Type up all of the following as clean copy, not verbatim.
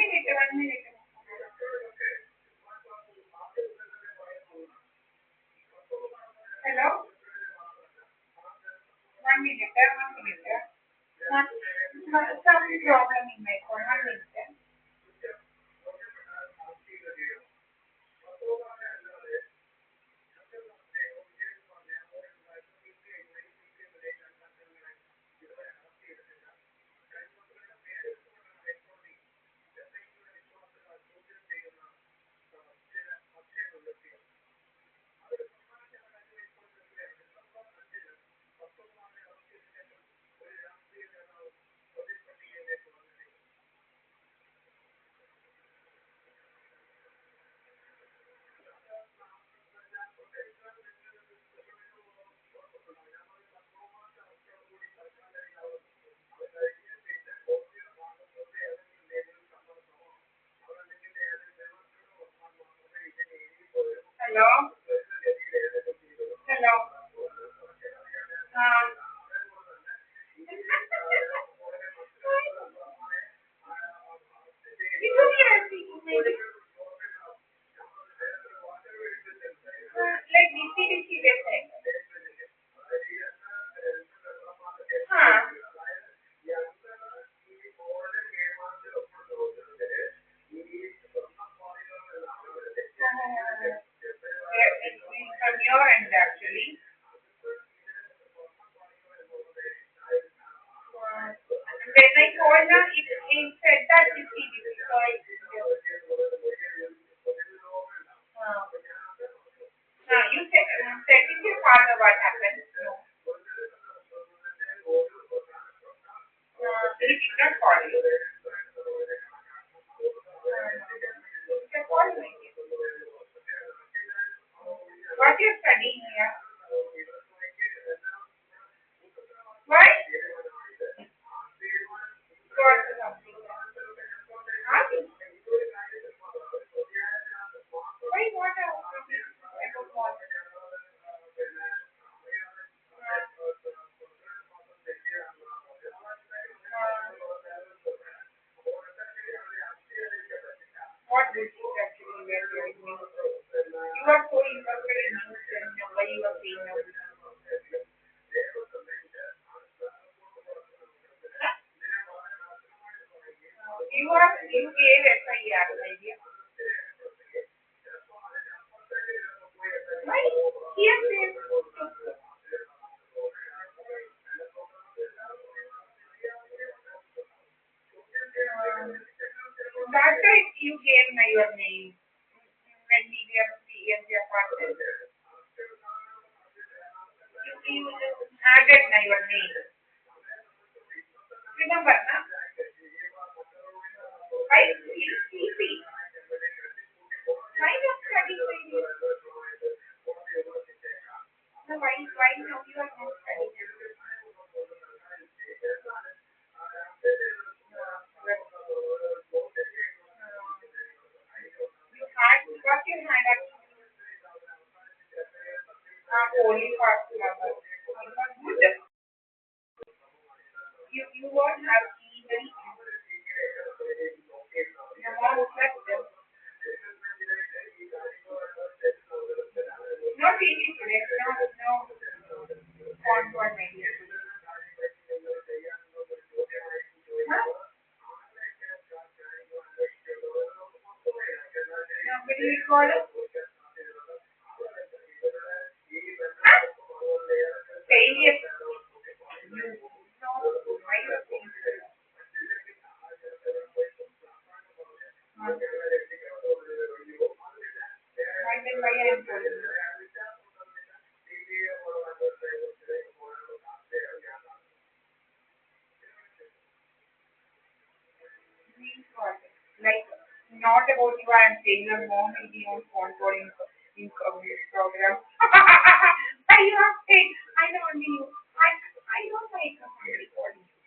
minute, 1 minute. Hello? 1 minute, 1 minute. Some problem in my phone. 1 minute. Hello? Hello? Um, you told me I'm speaking, maybe. Like DC website. Huh? From your end, actually. When I called her, it said that it's CDC, so you said with your father what happened. No. He did not call you. You can call me. What you're studying here? Why? Got something. Huh? Why what about what? What this is actually where you are doing. You are so interested in news and why you are saying no. You gave FIR idea. Why? Here says that time you gave me your name when we were in the apartment. You added my your name. Remember, na? Why sleepy? Why not studying radio? No, why now you are not studying? You had what you had actually only for lovers. It was good. You won't have even your mom slept them. Not eating today. No phone for maybe. Huh? Nobody will call us. Huh? Saying yes. You know why you are saying so. Why then why I am calling you? Means what? Like not about you. I am saying your mom will be on phone call in this program. Why you are saying I know only you. I don't like somebody calling you.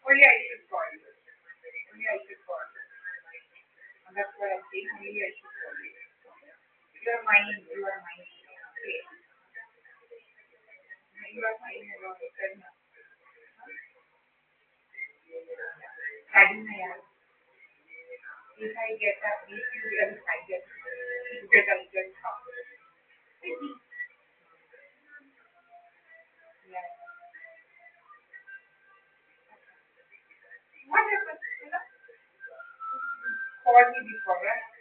Only I should call you. Only I should call you. And that's what I'm saying. Only I should call you. You are mine. You are mine. Okay. You are mine. You are mine. Studying, yeah. if I get at least few years, I get a little help. Yeah. What happened? You know, call me before, right?